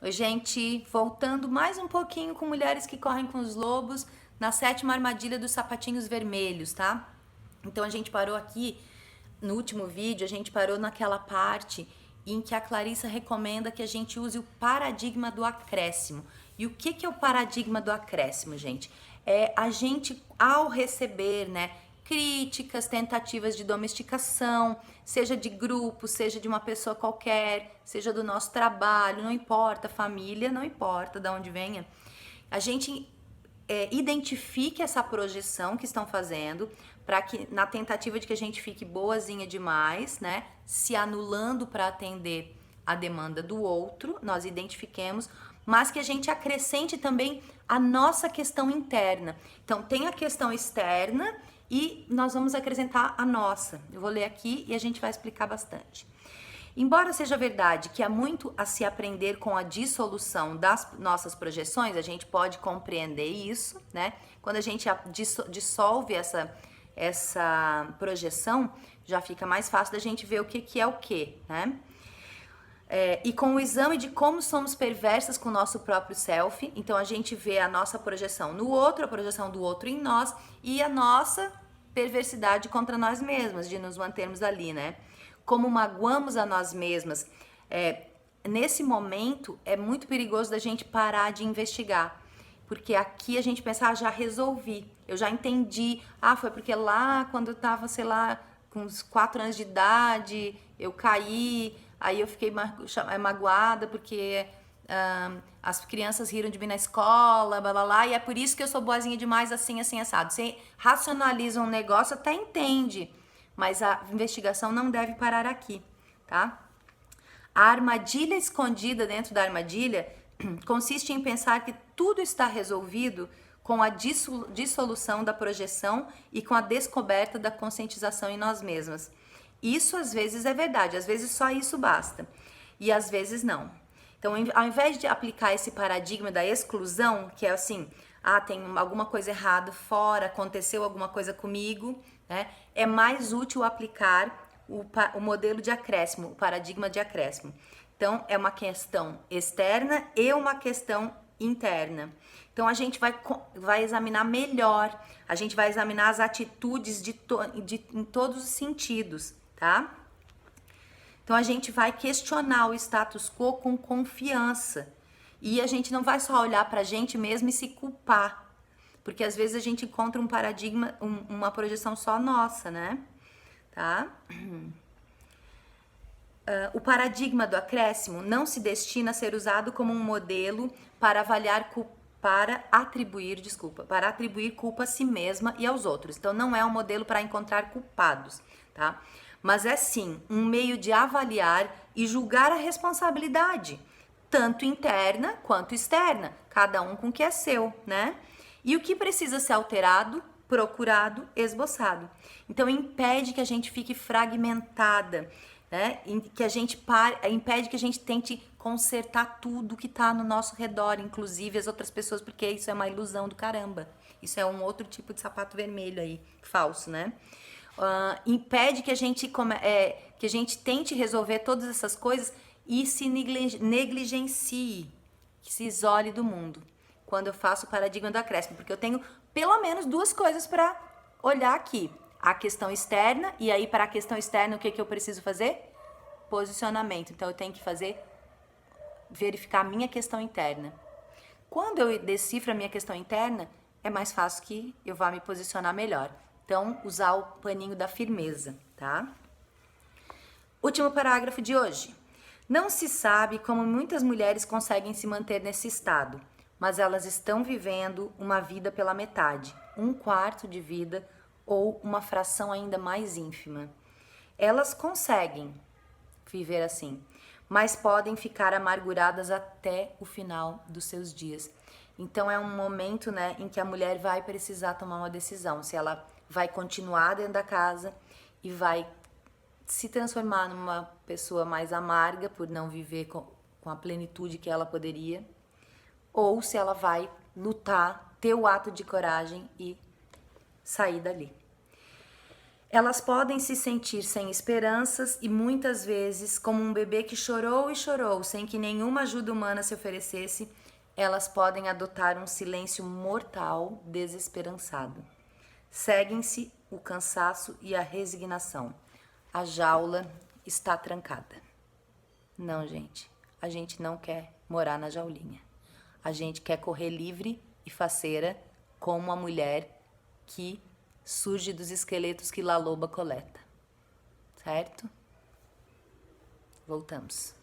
Oi, gente, voltando mais um pouquinho com Mulheres que Correm com os Lobos, na 7ª armadilha dos sapatinhos vermelhos, tá? Então a gente parou aqui, no último vídeo, a gente parou naquela parte em que a Clarissa recomenda que a gente use o paradigma do acréscimo. E o que é o paradigma do acréscimo, gente? É a gente, ao receber, né, críticas, tentativas de domesticação, seja de grupo, seja de uma pessoa qualquer, seja do nosso trabalho, não importa, família, não importa de onde venha, a gente identifique essa projeção que estão fazendo, para que na tentativa de que a gente fique boazinha demais, né, se anulando para atender a demanda do outro, nós identifiquemos, mas que a gente acrescente também a nossa questão interna. Então tem a questão externa e nós vamos acrescentar a nossa. Eu vou ler aqui e a gente vai explicar bastante. Embora seja verdade que há muito a se aprender com a dissolução das nossas projeções, a gente pode compreender isso, né? Quando a gente dissolve essa projeção, já fica mais fácil da gente ver o que é o que, né? E com o exame de como somos perversas com o nosso próprio self, então a gente vê a nossa projeção no outro, a projeção do outro em nós e a nossa perversidade contra nós mesmas, de nos mantermos ali, né? Como magoamos a nós mesmas. Nesse momento é muito perigoso da gente parar de investigar, porque aqui a gente pensa, já resolvi, eu já entendi, foi porque lá quando eu tava, sei lá, com uns 4 anos de idade, eu caí, aí eu fiquei magoada porque as crianças riram de mim na escola, blá blá blá, e é por isso que eu sou boazinha demais, assim, assim, assado. Você racionaliza um negócio, até entende, mas a investigação não deve parar aqui, tá? A armadilha escondida dentro da armadilha consiste em pensar que tudo está resolvido com a dissolução da projeção e com a descoberta da conscientização em nós mesmas. Isso às vezes é verdade, às vezes só isso basta, e às vezes não. Então, ao invés de aplicar esse paradigma da exclusão, que é assim, tem alguma coisa errada fora, aconteceu alguma coisa comigo, né? É mais útil aplicar o modelo de acréscimo, o paradigma de acréscimo. Então, é uma questão externa e uma questão interna. Então, a gente vai examinar melhor, a gente vai examinar as atitudes em todos os sentidos, tá? Então, a gente vai questionar o status quo com confiança. E a gente não vai só olhar pra gente mesmo e se culpar. Porque às vezes a gente encontra um paradigma, uma projeção só nossa, né? Tá? O paradigma do acréscimo não se destina a ser usado como um modelo para atribuir culpa a si mesma e aos outros. Então não é um modelo para encontrar culpados, tá? Mas é sim um meio de avaliar e julgar a responsabilidade, tanto interna quanto externa, cada um com o que é seu, né? E o que precisa ser alterado, procurado, esboçado. Então impede que a gente fique fragmentada, né? Que a gente impede que a gente tente consertar tudo que tá no nosso redor, inclusive as outras pessoas, porque isso é uma ilusão do caramba. Isso é um outro tipo de sapato vermelho aí, falso, né? Impede que a gente tente resolver todas essas coisas e se negligencie, que se isole do mundo. Quando eu faço o paradigma do acréscimo, porque eu tenho pelo menos 2 coisas para olhar aqui. A questão externa, e aí para a questão externa o que eu preciso fazer? Posicionamento. Então eu tenho que verificar a minha questão interna. Quando eu decifro a minha questão interna, é mais fácil que eu vá me posicionar melhor. Então, usar o paninho da firmeza, tá? Último parágrafo de hoje. Não se sabe como muitas mulheres conseguem se manter nesse estado, mas elas estão vivendo uma vida pela metade, 1/4 de vida ou uma fração ainda mais ínfima. Elas conseguem viver assim, mas podem ficar amarguradas até o final dos seus dias. Então é um momento, né, em que a mulher vai precisar tomar uma decisão, se ela vai continuar dentro da casa e vai se transformar numa pessoa mais amarga por não viver com a plenitude que ela poderia, ou se ela vai lutar, ter o ato de coragem e sair dali. Elas podem se sentir sem esperanças e muitas vezes, como um bebê que chorou e chorou sem que nenhuma ajuda humana se oferecesse, elas podem adotar um silêncio mortal, desesperançado. Seguem-se o cansaço e a resignação. A jaula está trancada. Não, gente, a gente não quer morar na jaulinha. A gente quer correr livre e faceira como a mulher que surge dos esqueletos que La Loba coleta. Certo? Voltamos.